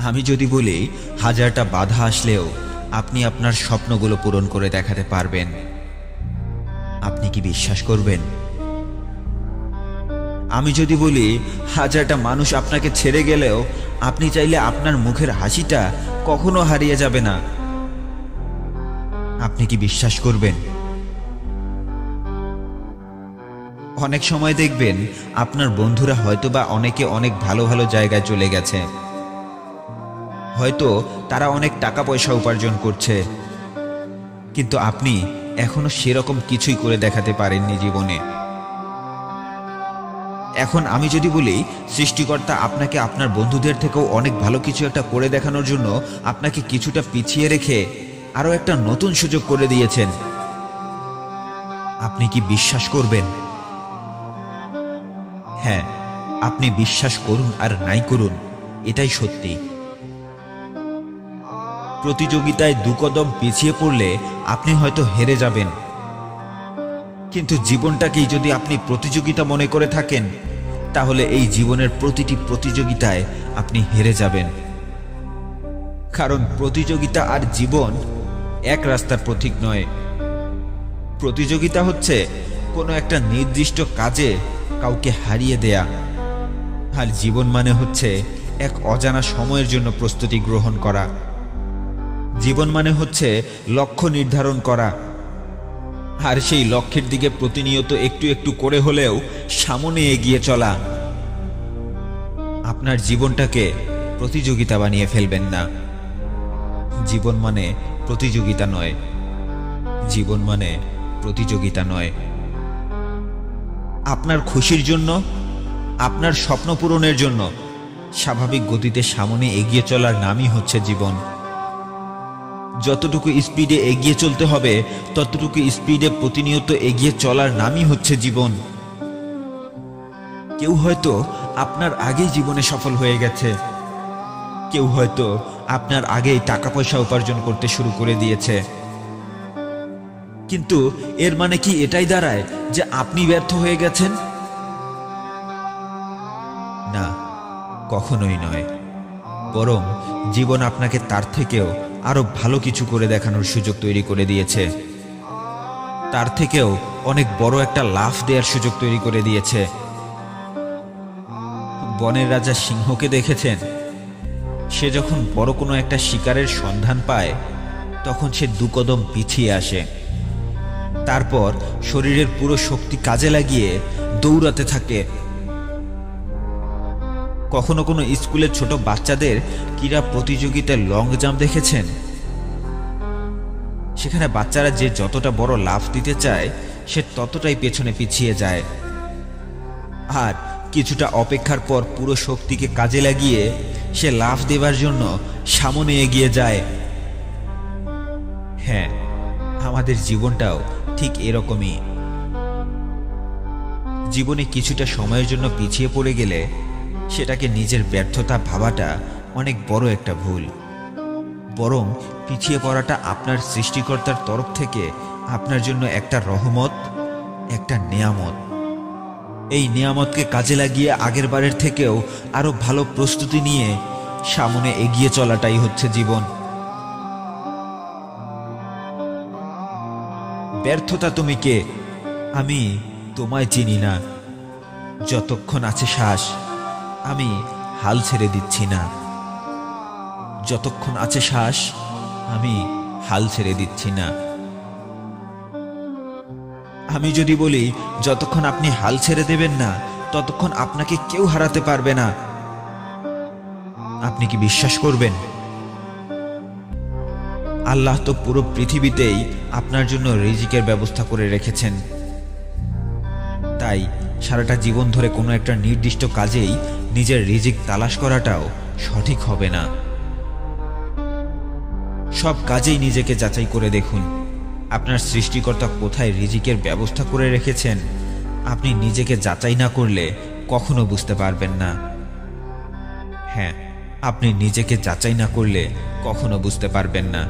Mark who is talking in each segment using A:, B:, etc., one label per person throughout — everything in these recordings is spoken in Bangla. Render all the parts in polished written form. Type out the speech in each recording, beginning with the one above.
A: আমি যদি বলি হাজারটা বাধা আসলেও আপনি আপনার স্বপ্নগুলো পূরণ করে দেখাতে পারবেন, আপনি কি বিশ্বাস করবেন? আমি যদি বলি হাজারটা মানুষ আপনাকে ছেড়ে গেলেও আপনি চাইলে আপনার মুখের হাসিটা কখনো হারিয়ে যাবে না, আপনি কি বিশ্বাস করবেন? অনেক সময় দেখবেন আপনার বন্ধুরা হয়তোবা অনেকে অনেক ভালো ভালো জায়গায় চলে গেছে, হয়তো তারা অনেক টাকা পয়সা উপার্জন করছে, কিন্তু আপনি এখনো সেরকম কিছুই করে দেখাতে পারেননি জীবনে। এখন আমি যদি বলি সৃষ্টিকর্তা আপনাকে আপনার বন্ধুদের থেকেও অনেক ভালো কিছু একটা করে দেখানোর জন্য আপনাকে কিছুটা পিছিয়ে রেখে আরো একটা নতুন সুযোগ করে দিয়েছেন, আপনি কি বিশ্বাস করবেন? হ্যাঁ, আপনি বিশ্বাস করুন আর নাই করুন, এটাই সত্যি। প্রতিযোগিতায় দুকদম পিছিয়ে পড়লে আপনি হয়তো হেরে যাবেন, কিন্তু জীবনটাকেই যদি আপনি প্রতিযোগিতা মনে করে থাকেন তাহলে এই জীবনের প্রতিটি প্রতিযোগিতায় আপনি হেরে যাবেন। কারণ প্রতিযোগিতা আর জীবন এক রাস্তার প্রতীক নয়। প্রতিযোগিতা হচ্ছে কোনো একটা নির্দিষ্ট কাজে কাউকে হারিয়ে দেয়া, আর জীবন মানে হচ্ছে এক অজানা সময়ের জন্য প্রস্তুতি গ্রহণ করা। জীবন মানে হচ্ছে লক্ষ্য নির্ধারণ করা, আর সেই লক্ষ্যের দিকে প্রতিনিয়ত একটু একটু করে হলেও সামনে এগিয়ে চলা। আপনার জীবনটাকে প্রতিযোগিতা বানিয়ে ফেলবেন না। জীবন মানে প্রতিযোগিতা নয়, জীবন মানে প্রতিযোগিতা নয়। আপনার খুশির জন্য, আপনার স্বপ্ন পূরণের জন্য স্বাভাবিক গতিতে সামনে এগিয়ে চলার নামই হচ্ছে জীবন। যতটুকু স্পিডে এগিয়ে চলতে হবে ততটুকু স্পিডে প্রতিনিয়ত এগিয়ে চলার নামই হচ্ছে জীবন। কেউ হয়তো আপনার আগেই জীবনে সফল হয়ে গেছে, কেউ হয়তো আপনার আগেই টাকা পয়সা উপার্জন করতে শুরু করে দিয়েছে, কিন্তু এর মানে কি এটাই দাঁড়ায় যে আপনি ব্যর্থ হয়ে গেছেন? না, কখনোই নয়। বরং জীবন আপনাকে তার থেকেও আরো ভালো কিছু করে দেখানোর সুযোগ তৈরি করে দিয়েছে, তার থেকেও অনেক বড় একটা লাফ দেওয়ার সুযোগ তৈরি করে দিয়েছে। বনের রাজা সিংহকে দেখেছেন? সে যখন বড় কোনো একটা শিকারের সন্ধান পায় তখন সে দুকদম পিছিয়ে আসে, তারপর শরীরের পুরো শক্তি কাজে লাগিয়ে দৌড়াতে থাকে। কখনো কোনো স্কুলের ছোট বাচ্চাদের ক্রীড়া প্রতিযোগিতায় লং জাম্প দেখেছেন? সেখানে বাচ্চারা যে যতটা বড় লাফ দিতে চায় সে ততটাই পেছনে পিছিয়ে যায়, আর কিছুটা অপেক্ষার পর পুরো শক্তিকে কাজে লাগিয়ে সে লাফ দেবার জন্য সামনে এগিয়ে যায়। হ্যাঁ, আমাদের জীবনটাও ঠিক এরকমই। জীবনে কিছুটা সময়ের জন্য পিছিয়ে পড়ে গেলে সেটাকে নিজের ব্যর্থতা ভাবাটা অনেক বড় একটা ভুল। বরং পিছিয়ে পড়াটা আপনার সৃষ্টিকর্তার তরফ থেকে আপনার জন্য একটা রহমত, একটা নেয়ামত। এই নেয়ামতকে কাজে লাগিয়ে আগের বারের থেকেও আরো ভালো প্রস্তুতি নিয়ে সামনে এগিয়ে চলাটাই হচ্ছে জীবন। ব্যর্থতা তুমি কে? আমি তোমায় চিনি না। যতক্ষণ আছে শ্বাস আমি হাল ছেড়ে দিচ্ছি না। যতক্ষণ আছে শ্বাস আমি হাল ছেড়ে দিচ্ছি না। আমি যদি বলি যতক্ষণ আপনি হাল ছেড়ে দেবেন না ততক্ষণ আপনাকে কেউ হারাতে পারবে না, আপনি কি বিশ্বাস করবেন? আল্লাহ তো পুরো পৃথিবীতেই আপনার জন্য রিজিকের ব্যবস্থা করে রেখেছেন, তাই সারাটা জীবন ধরে কোনো একটা নির্দিষ্ট কাজেই নিজের রিজিক তালাশ করাটাও সঠিক হবে না। সব কাজেই নিজেকে যাচাই করে দেখুন আপনার সৃষ্টিকর্তা কোথায় রিজিকের ব্যবস্থা করে রেখেছেন। আপনি নিজেকে যাচাই না করলে কখনো বুঝতে পারবেন না। হ্যাঁ, আপনি নিজেকে যাচাই না করলে কখনো বুঝতে পারবেন না।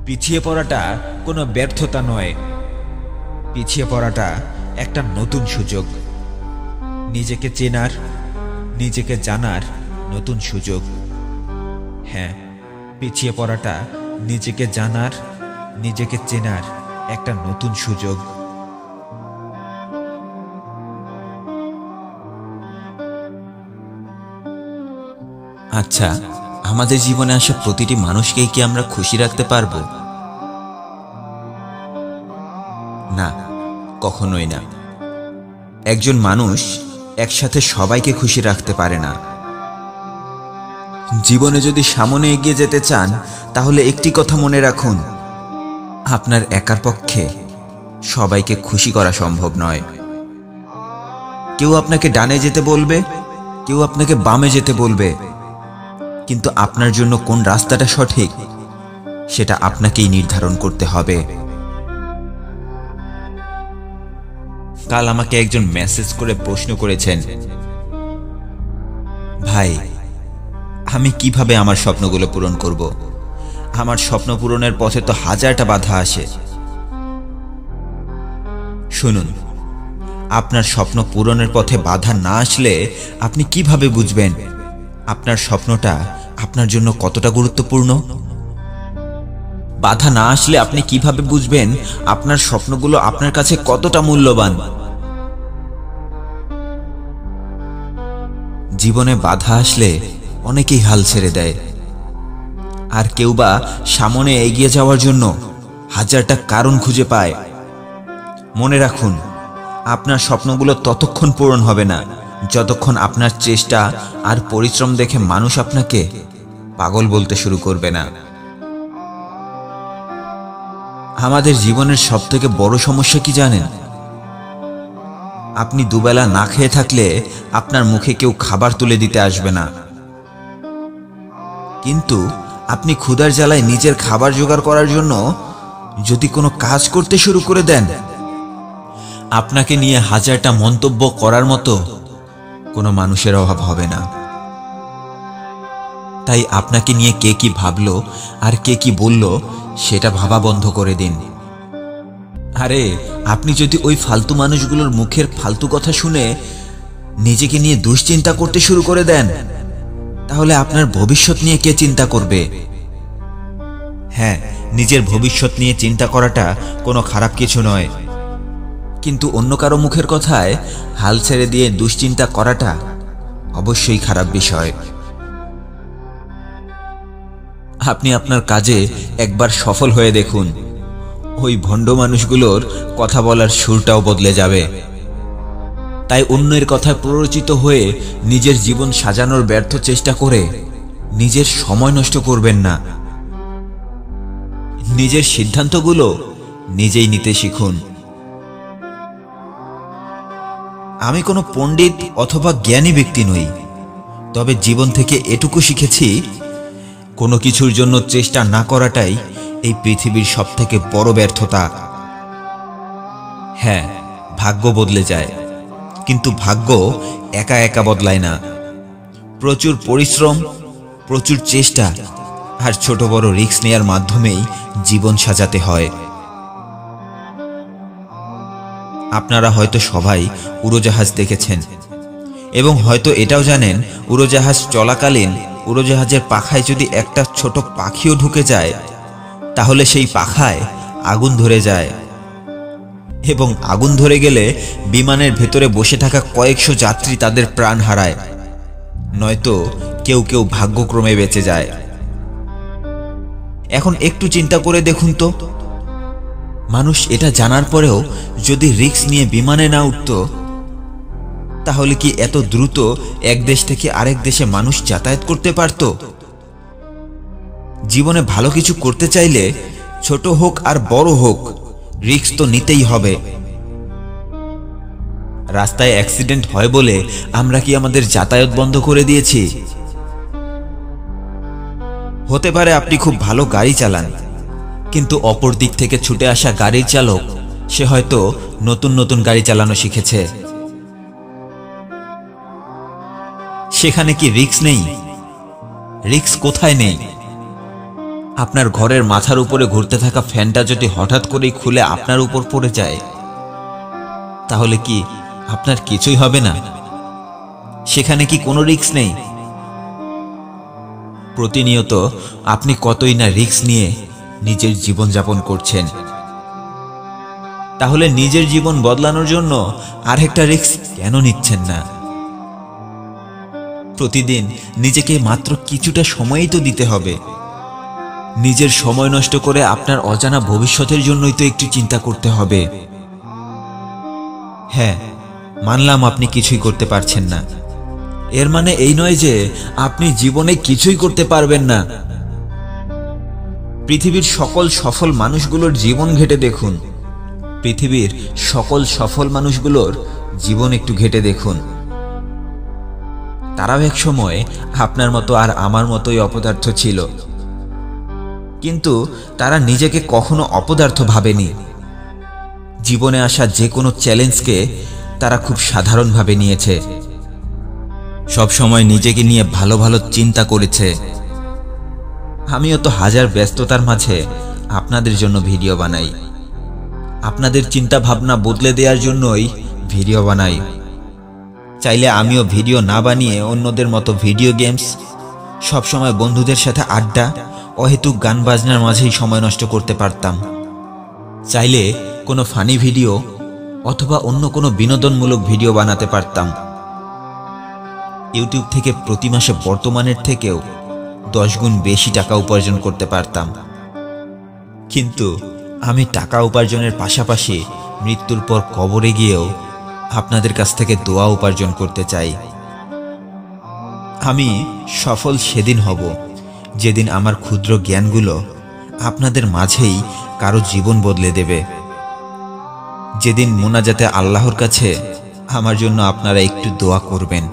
A: পিছিয়ে পড়াটা কোনো ব্যর্থতা নয়, পিছিয়ে পড়াটা একটা নতুন সুযোগ, নিজেকে চেনার, নিজেকে জানার নতুন সুযোগ। হ্যাঁ, পিছিয়ে পড়াটা নিজেকে জানার, নিজেকে চেনার একটা নতুন সুযোগ।
B: আচ্ছা, আমাদের জীবনে আসা প্রতিটি মানুষকেই কি আমরা খুশি রাখতে পারবো? না, কখনোই না। একজন মানুষ একসাথে সবাইকে খুশি রাখতে পারে না। জীবনে যদি সামনে এগিয়ে যেতে চান, তাহলে একটি কথা মনে রাখুন, আপনার একার পক্ষে সবাইকে খুশি করা সম্ভব নয়। কেউ আপনাকে ডানে যেতে বলবে, কেউ আপনাকে বামে যেতে বলবে, কিন্তু আপনার জন্য কোন রাস্তাটা সঠিক সেটা আপনাকেই নির্ধারণ করতে হবে। কাল আমাকে একজন মেসেজ করে প্রশ্ন করেছেন, ভাই, আমি কিভাবে আমার স্বপ্নগুলো পূরণ করব? আমার স্বপ্ন পূরণের পথে তো হাজারটা বাধা আসে। শুনুন, আপনার স্বপ্ন পূরণের পথে বাধা না আসলে আপনি কিভাবে বুঝবেন আপনার স্বপ্নটা আপনার জন্য কতটা গুরুত্বপূর্ণ? বাধা না আসলে আপনি কিভাবে বুঝবেন আপনার স্বপ্নগুলো আপনার কাছে কতটা মূল্যবান? জীবনে বাধা আসলে অনেকেই হাল ছেড়ে দেয়, আর কেউ বা সামনে এগিয়ে যাওয়ার জন্য হাজারটা কারণ খুঁজে পায়। মনে রাখুন, আপনার স্বপ্নগুলো ততক্ষণ পূরণ হবে না যতক্ষণ আপনার চেষ্টা আর পরিশ্রম দেখে মানুষ আপনাকে পাগল বলতে শুরু করবে না। আমাদের জীবনের সবথেকে বড় সমস্যা কি জানেন? আপনি দুবেলা না খেয়ে থাকলে আপনার মুখে কেউ খাবার তুলে দিতে আসবে না, কিন্তু আপনি ক্ষুধার জ্বালায় নিজের খাবার জোগাড় করার জন্য যদি কোনো কাজ করতে শুরু করে দেন, আপনাকে নিয়ে হাজারটা মন্তব্য করার মতো কোনো মানুষের অভাব হবে না। তাই আপনাকে নিয়ে কে কি ভাবলো আর কে কি বলল সেটা ভাবা বন্ধ করে দিন। আরে, আপনি যদি ওই ফালতু মানুষগুলোর মুখের ফালতু কথা শুনে নিজেকে নিয়ে দুশ্চিন্তা করতে শুরু করে দেন, তাহলে আপনার ভবিষ্যৎ নিয়ে কে চিন্তা করবে? হ্যাঁ, নিজের ভবিষ্যৎ নিয়ে চিন্তা করাটা কোনো খারাপ কিছু নয়, কিন্তু অন্য কারো মুখের কথায় হাল ছেড়ে দিয়ে দুশ্চিন্তা করাটা অবশ্যই খারাপ বিষয়। আপনি আপনার কাজে একবার সফল হয়ে দেখুন, ওই ভণ্ড মানুষগুলোর কথা বলার সুরটাও বদলে যাবে। তাই অন্যের কথায় প্ররোচিত হয়ে নিজের জীবন সাজানোর ব্যর্থ চেষ্টা করে নিজের সময় নষ্ট করবেন না। নিজের সিদ্ধান্তগুলো নিজেই নিতে শিখুন। আমি কোনো পণ্ডিত অথবা জ্ঞানী ব্যক্তি নই, তবে জীবন থেকে এটুকু শিখেছি, কোনো কিছুর জন্য চেষ্টা না করাটাই এই পৃথিবীর সবথেকে বড় ব্যর্থতা। হ্যাঁ, ভাগ্য বদলে যায়, কিন্তু ভাগ্য একা একা বদলায় না। প্রচুর পরিশ্রম, প্রচুর চেষ্টা আর ছোট বড় রিস্ক নেয়ার মাধ্যমেই জীবন সাজাতে হয়। আপনারা হয়তো সবাই উড়োজাহাজ দেখেছেন এবং হয়তো এটাও জানেন, উড়োজাহাজ চলাকালীন উড়োজাহাজের পাখায় যদি একটা ছোট পাখিও ঢুকে যায়, তাহলে সেই পাখায় আগুন ধরে যায়, এবং আগুন ধরে গেলে বিমানের ভেতরে বসে থাকা কয়েকশো যাত্রী তাদের প্রাণ হারায়, নয়তো কেউ কেউ ভাগ্যক্রমে বেঁচে যায়। এখন একটু চিন্তা করে দেখুন তো, মানুষ এটা জানার পরেও যদি রিস্ক নিয়ে বিমানে না উঠত, তাহলে কি এত দ্রুত এক দেশ থেকে আরেক দেশে মানুষ যাতায়াত করতে পারত? জীবনে ভালো কিছু করতে চাইলে ছোট হোক আর বড় হোক, রিস্ক তো নিতেই হবে। রাস্তায় অ্যাক্সিডেন্ট হয় বলে আমরা কি আমাদের যাতায়াত বন্ধ করে দিয়েছি? হতে পারে আপনি খুব ভালো গাড়ি চালান, কিন্তু অপর দিক থেকে ছুটে আসা গাড়ির চালক সে হয়তো নতুন নতুন গাড়ি চালানো শিখেছে। সেখানে কি রিস্ক নেই? রিস্ক কোথায় নেই? আপনার ঘরের মাথার উপরে ঘুরতে থাকা ফ্যানটা যদি হঠাৎ করেই খুলে আপনার উপর পড়ে যায়, তাহলে কি আপনার কিছুই হবে না? সেখানে কি কোনো রিস্ক নেই? প্রতিনিয়ত আপনি কতই না রিস্ক নিয়ে নিজের জীবন যাপন করছেন। তাহলে নিজের জীবন বদলানোর জন্য আরেকটা রিস্ক কেন নিচ্ছেন না? প্রতিদিন নিজেকে মাত্র কিছুটা সময়ই তো দিতে হবে। নিজের সময় নষ্ট করে আপনার অজানা ভবিষ্যতের জন্যই তো একটু চিন্তা করতে হবে। হ্যাঁ, মানলাম আপনি কিছুই করতে পারছেন না। এর মানে এই নয় যে আপনি জীবনে কিছুই করতে পারবেন না। পৃথিবীর সকল সফল মানুষগুলোর জীবন ঘেঁটে দেখুন। পৃথিবীর সকল সফল মানুষগুলোর জীবন একটু ঘেঁটে দেখুন। তারাও এক সময় আপনার মতো আর আমার মতোই অপদার্থ ছিল, কিন্তু তারা নিজেকে কখনো অপদার্থ ভাবেনি। জীবনে আসা যে কোনো চ্যালেঞ্জকে তারা খুব সাধারণভাবে নিয়েছে। সব সময় নিজেকে নিয়ে ভালো ভালো চিন্তা করেছে। আমিও তো হাজার ব্যস্ততার মাঝে আপনাদের জন্য ভিডিও বানাই, আপনাদের চিন্তা ভাবনা বদলে দেওয়ার জন্যই ভিডিও বানাই। চাইলে আমিও ভিডিও না বানিয়ে অন্যদের মতো ভিডিও গেমস, সবসময় বন্ধুদের সাথে আড্ডা, অহেতুক গান বাজনার মাঝেই সময় নষ্ট করতে পারতাম। চাইলে কোনো ফানি ভিডিও অথবা অন্য কোনো বিনোদনমূলক ভিডিও বানাতে পারতাম। ইউটিউব থেকে প্রতি মাসে বর্তমানের থেকেও 10 গুণ বেশি টাকা উপার্জন করতে পারতাম। কিন্তু আমি টাকা উপার্জনের পাশাপাশি মৃত্যুর পর কবরে গিয়েও আপনাদের কাছ থেকে দোয়া উপার্জন করতে চাই। আমি সফল সেদিন হব যেদিন আমার ক্ষুদ্র জ্ঞানগুলো আপনাদের মাঝেই কারো জীবন বদলে দেবে। যেদিন মোনাজাতে আল্লাহর কাছে আমার জন্য আপনারা একটু দোয়া করবেন।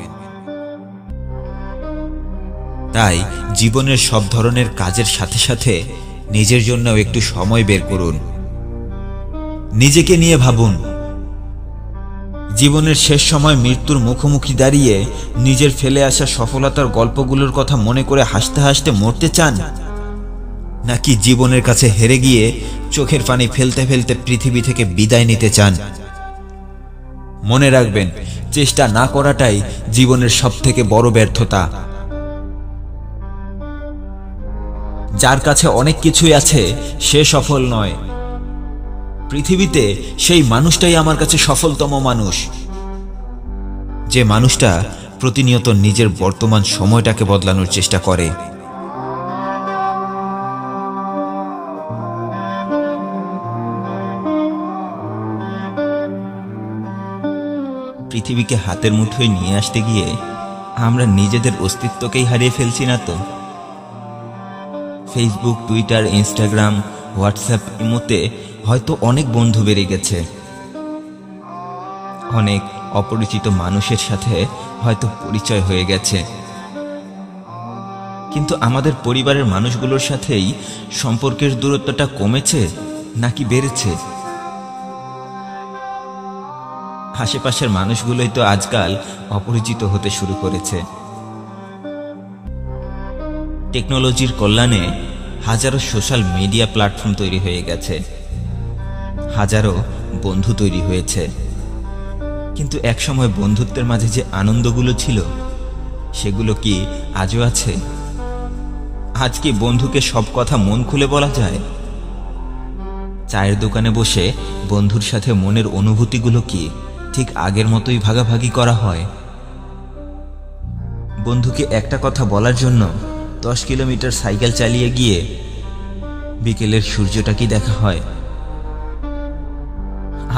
B: তাই জীবনের সব ধরনের কাজের সাথে সাথে নিজের জন্যও একটু সময় বের করুন। নিজেকে নিয়ে ভাবুন। জীবনের শেষ সময় মৃত্যুর মুখোমুখি দাঁড়িয়ে নিজের ফেলে আসা সফলতার গল্পগুলোর কথা মনে করে হাসতে হাসতে মরতে চান, নাকি জীবনের কাছে হেরে গিয়ে চোখের পানি ফেলতে ফেলতে পৃথিবী থেকে বিদায় নিতে চান? মনে রাখবেন, চেষ্টা না করাটাই জীবনের সবথেকে বড় ব্যর্থতা। যার কাছে অনেক কিছুই আছে সে সফল নয়। পৃথিবীতে সেই মানুষটাই আমার কাছে সফলতম মানুষ, যে মানুষটা প্রতিনিয়ত নিজের বর্তমান সময়টাকে বদলানোর চেষ্টা করে। পৃথিবীকে হাতের মুঠোয় নিয়ে আসতে গিয়ে আমরা নিজেদের অস্তিত্বকেই হারিয়ে ফেলছি না তো? ফেসবুক, টুইটার, ইনস্টাগ্রাম, হোয়াটসঅ্যাপ, ইমোতে হয়তো অনেক বন্ধু বেড়ে গেছে, অনেক অপরিচিত মানুষের সাথে হয়তো পরিচয় হয়ে গেছে, কিন্তু আমাদের পরিবারের মানুষগুলোর সাথেই সম্পর্কের দূরত্বটা কমেছে নাকি বেড়েছে? আশেপাশের মানুষগুলোই তো আজকাল অপরিচিত হতে শুরু করেছে। টেকনোলজির কল্যাণে হাজারো সোশ্যাল মিডিয়া প্ল্যাটফর্ম তৈরি হয়ে গেছে, হাজারো বন্ধু তৈরি হয়েছে, কিন্তু একসময় বন্ধুত্বের মাঝে যে আনন্দগুলো ছিল সেগুলো কি আজও আছে? আজ কি বন্ধুকে সব কথা মন খুলে বলা যায়? চায়ের দোকানে বসে বন্ধুর সাথে মনের অনুভূতিগুলো কি ঠিক আগের মতোই ভাগাভাগি করা হয়? বন্ধুকে একটা কথা বলার জন্য 10 কিলোমিটার সাইকেল চালিয়ে গিয়ে বিকেলের সূর্যটা কি দেখা হয়?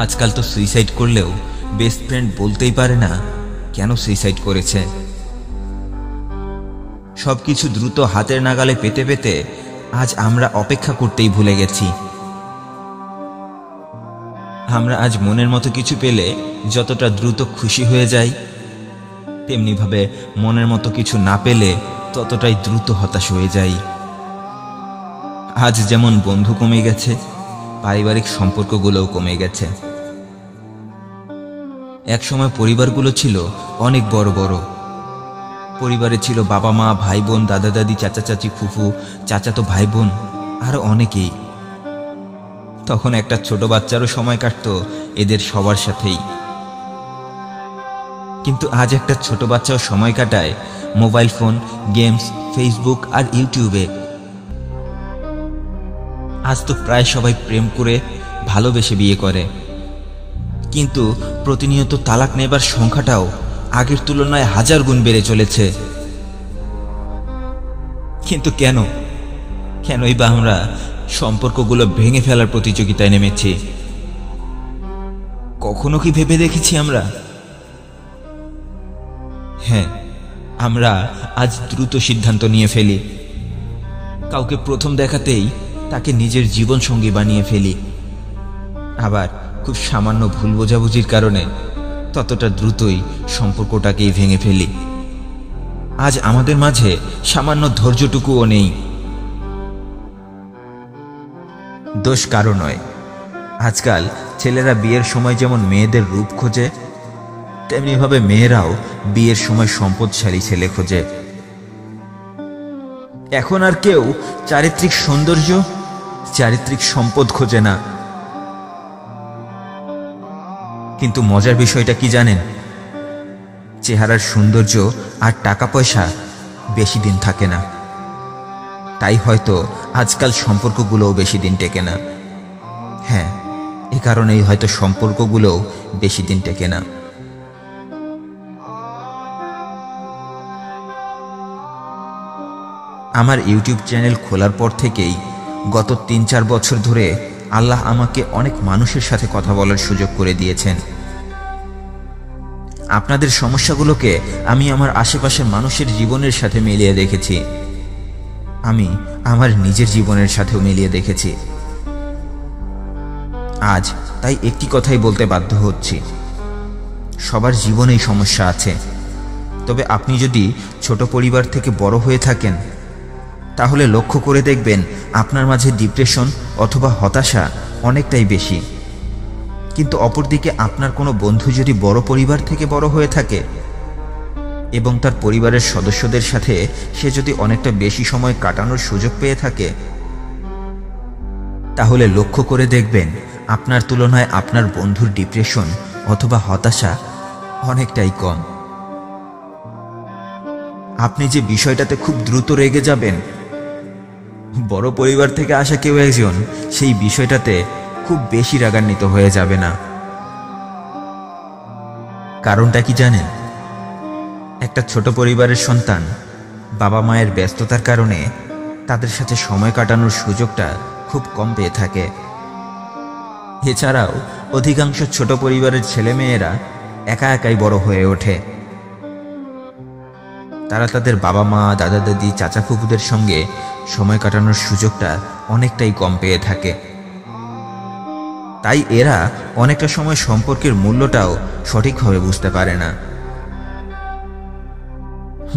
B: আজকাল তো সুইসাইড করলেও বেস্ট ফ্রেন্ড বলতেই পারে না কেন সুইসাইড করেছে। সবকিছু দ্রুত হাতের নাগালে পেতে পেতে আজ আমরা অপেক্ষা করতেই ভুলে গেছি। আমরা আজ মনের মতো কিছু পেলে যতটা দ্রুত খুশি হয়ে যাই, তেমনিভাবে মনের মতো কিছু না পেলে ততটাই দ্রুত হতাশ হয়ে যাই। আজ যেমন বন্ধু কমে গেছে, পারিবারিক সম্পর্কগুলোও কমে গেছে। একসময় পরিবারগুলো ছিল অনেক বড় বড়। পরিবারে ছিল বাবা মা, ভাই বোন, দাদা দাদি, চাচা চাচি, ফুফু, চাচাতো ভাই বোন, আরো অনেকেই। তখন একটা ছোট বাচ্চারও সময় কাটতো এদের সবার সাথেই। কিন্তু আজ একটা ছোট বাচ্চাও সময় কাটায় মোবাইল ফোন, গেমস, ফেসবুক আর ইউটিউবে। আজ তো প্রায় সবাই প্রেম করে ভালোবেসে বিয়ে করে, কিন্তু প্রতিনিয়ত তালাক নেবার সংখ্যাটাও আগের তুলনায় 1000 গুণ বেড়ে চলেছে। কিন্তু কেনই বা আমরা সম্পর্কগুলো ভেঙে ফেলার প্রতিযোগিতায় নেমেছি? কখনো কি ভেবে দেখেছি আমরা? হ্যাঁ, আমরা আজ দ্রুত সিদ্ধান্ত নিয়ে ফেলি, কাউকে প্রথম দেখাতেই তাকে নিজের জীবন সঙ্গী বানিয়ে ফেলি, আবার খুব সামান্য ভুল বোঝাবুঝির কারণে ততটা দ্রুতই সম্পর্কটাকেই ভেঙে ফেলি। আজ আমাদের মাঝে সামান্য ধৈর্যটুকুও নেই। দোষ কারো নয়। আজকাল ছেলেরা বিয়ের সময় যেমন মেয়েদের রূপ খোঁজে, তেমনিভাবে মেয়েরাও বিয়ের সময় সম্পদশালী ছেলে খোঁজে। এখন আর কেউ চারিত্রিক সৌন্দর্য, চারিত্রিক সম্পদ খোঁজে না। কিন্তু মজার বিষয়টা কি জানেন? চেহারার সৌন্দর্য আর টাকা পয়সা বেশি দিন থাকে না। তাই হয়তো আজকাল সম্পর্কগুলোও বেশি দিন টেকে না। হ্যাঁ, এ কারণেই হয়তো সম্পর্কগুলোও বেশি দিন টেকে না। আমার ইউটিউব চ্যানেল খোলার পর থেকেই গত 3-4 বছর ধরে আল্লাহ আমাকে অনেক মানুষের সাথে কথা বলার সুযোগ করে দিয়েছেন। আপনাদের সমস্যাগুলোকে আমি আমার আশেপাশের মানুষের জীবনের সাথে মিলিয়ে দেখেছি, আমি আমার নিজের জীবনের সাথেও মিলিয়ে দেখেছি। আজ তাই একটি কথাই বলতে বাধ্য হচ্ছি, সবার জীবনেই সমস্যা আছে। তবে আপনি যদি ছোট পরিবার থেকে বড় হয়ে থাকেন, তাহলে লক্ষ্য করে দেখবেন আপনার মাঝে ডিপ্রেশন অথবা হতাশা অনেকটাই বেশি। কিন্তু অপরদিকে আপনার কোনো বন্ধু যদি বড় পরিবার থেকে বড় হয়ে থাকে এবং তার পরিবারের সদস্যদের সাথে সে যদি অনেকটা বেশি সময় কাটানোর সুযোগ পেয়ে থাকে, তাহলে লক্ষ্য করে দেখবেন আপনার তুলনায় আপনার বন্ধুর ডিপ্রেশন অথবা হতাশা অনেকটাই কম। আপনি যে বিষয়টাতে খুব দ্রুত রেগে যাবেন, বড় পরিবার থেকে আসা কেউ একজন সেই বিষয়টাতে খুব বেশি রাগান্বিত হয়ে যাবে না। কারণটা কি জানেন? একটা ছোট পরিবারের সন্তান বাবা মায়ের ব্যস্ততার কারণে তাদের সাথে সময় কাটানোর সুযোগটা খুব কম পেয়ে থাকে। এছাড়াও অধিকাংশ ছোট পরিবারের ছেলেমেয়েরা একা একাই বড় হয়ে ওঠে। তারা তাদের বাবা মা, দাদা দাদি, চাচা ফুপুদের সঙ্গে সময় কাটানোর সুযোগটা অনেকটাই কম পেয়ে থাকে। তাই এরা অনেকটা সময় সম্পর্কের মূল্যটাও সঠিকভাবে বুঝতে পারে না।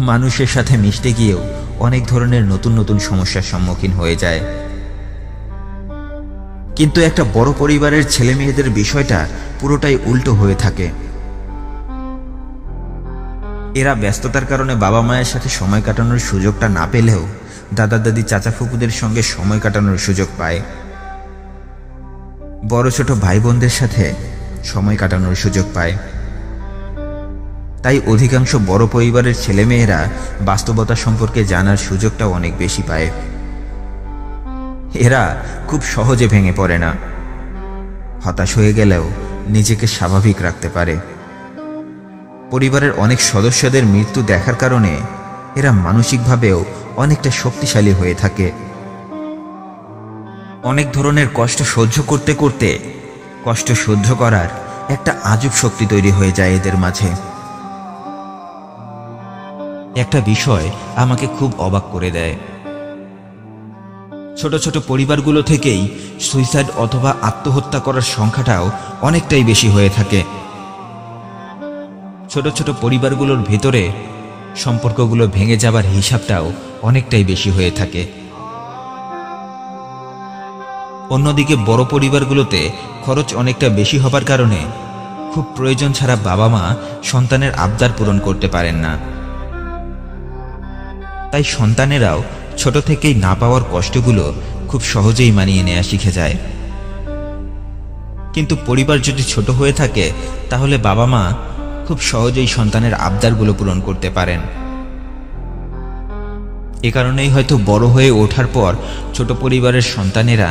B: মানুষের সাথে মিশতে গিয়েও অনেক ধরনের নতুন নতুন সমস্যার সম্মুখীন হয়ে যায়। কিন্তু একটা বড় পরিবারের ছেলে মেয়েদের বিষয়টা পুরোটাই উল্টো হয়ে থাকে। এরা ব্যস্ততার কারণে বাবা মায়ের সাথে সময় কাটানোর সুযোগটা না পেলেও দাদা দাদি, চাচা ফুপুদের সঙ্গে সময় কাটানোর সুযোগ পায়। বড় ছোট ভাই বোনদের সাথে সময় কাটানোর সুযোগ পায়। তাই অধিকাংশ বড় পরিবারের ছেলেমেয়েরা বাস্তবতা সম্পর্কে জানার সুযোগটাও অনেক বেশি পায়। এরা খুব সহজে ভেঙে পড়ে না, হতাশ হয়ে গেলেও নিজেকে স্বাভাবিক রাখতে পারে। পরিবারের অনেক সদস্যদের মৃত্যু দেখার কারণে এরা মানসিকভাবেও অনেকটা শক্তিশালী হয়ে থাকে। অনেক ধরনের কষ্ট সহ্য করতে করতে কষ্ট সহ্য করার একটা আজব শক্তি তৈরি হয়ে যায় এদের মাঝে। একটা বিষয় আমাকে খুব অবাক করে দেয়, ছোট ছোট পরিবারগুলো থেকেই সুইসাইড অথবা আত্মহত্যা করার সংখ্যাটাও অনেকটাই বেশি হয়ে থাকে। ছোট ছোট পরিবারগুলোর ভেতরে সম্পর্কগুলো ভেঙে যাবার হিসাবটাও অনেকটাই বেশি হয়ে থাকে। অন্যদিকে বড় পরিবারগুলোতে খরচ অনেকটা বেশি হবার কারণে খুব প্রয়োজন ছাড়া বাবা মা সন্তানের আবদার পূরণ করতে পারেন না। তাই সন্তানেরাও ছোট থেকেই না পাওয়ার কষ্টগুলো খুব সহজেই মানিয়ে নেওয়া শিখে যায়। কিন্তু পরিবার যদি ছোট হয়ে থাকে, তাহলে বাবা মা
A: খুব সহজেই সন্তানের আবদারগুলো পূরণ করতে পারেন। এ কারণেই হয়তো বড় হয়ে ওঠার পর ছোট পরিবারের সন্তানেরা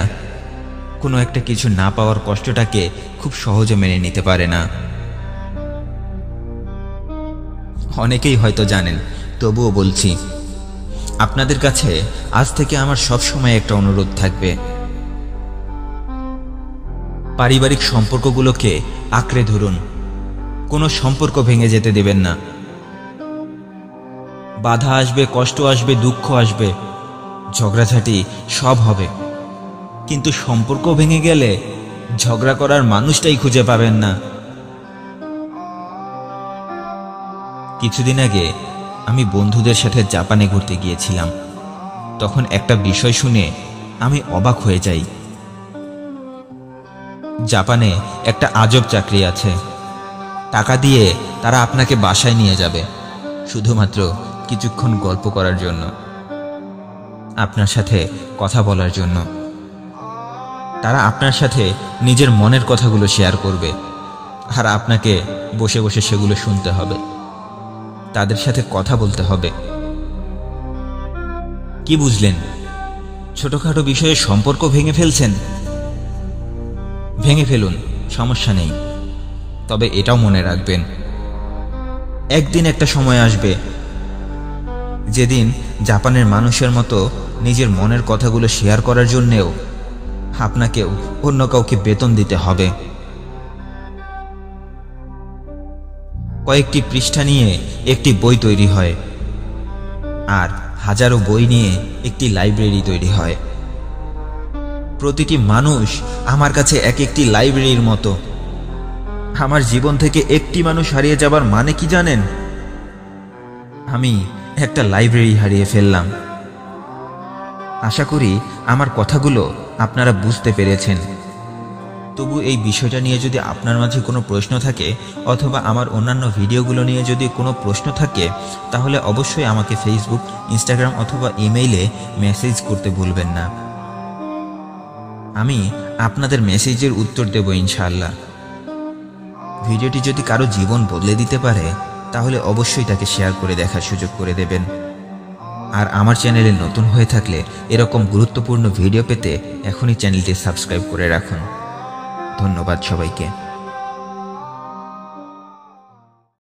A: কোনো একটা কিছু না পাওয়ার কষ্টটাকে খুব সহজে মেনে নিতে পারে না। অনেকেই হয়তো জানেন, তবুও বলছি, আপনাদের কাছে আজ থেকে আমার সব সময় একটা অনুরোধ থাকবে, পারিবারিক সম্পর্কগুলোকে আঁকড়ে ধরুন, কোনো সম্পর্ক ভেঙে যেতে দেবেন না। বাধা আসবে, কষ্ট আসবে, দুঃখ আসবে, ঝগড়াঝাটি সব হবে, কিন্তু সম্পর্ক ভেঙে গেলে ঝগড়া করার মানুষটাই খুঁজে পাবেন না। কিছুদিন আগে আমি বন্ধুদের সাথে জাপানে ঘুরতে গিয়েছিলাম। তখন একটা বিষয় শুনে আমি অবাক হয়ে যাই। জাপানে একটা আজব চাকরি আছে, টাকা দিয়ে তারা আপনাকে বাসায় নিয়ে যাবে শুধুমাত্র কিছুক্ষণ গল্প করার জন্য, আপনার সাথে কথা বলার জন্য। তারা আপনার সাথে নিজের মনের কথাগুলো শেয়ার করবে, আর আপনাকে বসে বসে সেগুলো শুনতে হবে, তাদের সাথে কথা বলতে হবে। কি বুঝলেন? ছোটখাটো বিষয়ে সম্পর্ক ভেঙে ফেলছেন? ভেঙে ফেলুন, সমস্যা নেই। তবে এটাও মনে রাখবেন, একদিন একটা সময় আসবে যেদিন জাপানের মানুষের মতো নিজের মনের কথাগুলো শেয়ার করার জন্যেও আপনাকেও অন্য কাউকে বেতন দিতে হবে। কয়েকটি পৃষ্ঠা নিয়ে একটি বই তৈরি হয়, আর হাজারো বই নিয়ে একটি লাইব্রেরি তৈরি হয়। প্রতিটি মানুষ আমার কাছে এক একটি লাইব্রেরির মতো। আমার জীবন থেকে একটি মানুষ হারিয়ে যাবার মানে কি জানেন? আমি একটা লাইব্রেরি হারিয়ে ফেললাম। আশা করি আমার কথাগুলো আপনারা বুঝতে পেরেছেন। তবু এই বিষয়টা নিয়ে যদি আপনার মাঝে কোনো প্রশ্ন থাকে, অথবা আমার অন্যান্য ভিডিওগুলো নিয়ে যদি কোনো প্রশ্ন থাকে, তাহলে অবশ্যই আমাকে ফেসবুক, ইনস্টাগ্রাম অথবা ইমেইলে মেসেজ করতে ভুলবেন না। আমি আপনাদের মেসেজের উত্তর দেব ইনশাআল্লাহ। ভিডিওটি যদি কারো জীবন বদলে দিতে পারে, তাহলে অবশ্যই তাকে শেয়ার করে দেখার সুযোগ করে দেবেন। আর আমার চ্যানেলে নতুন হয়ে থাকলে এরকম গুরুত্বপূর্ণ ভিডিও পেতে এখনই চ্যানেলটি সাবস্ক্রাইব করে রাখুন। ধন্যবাদ সবাইকে।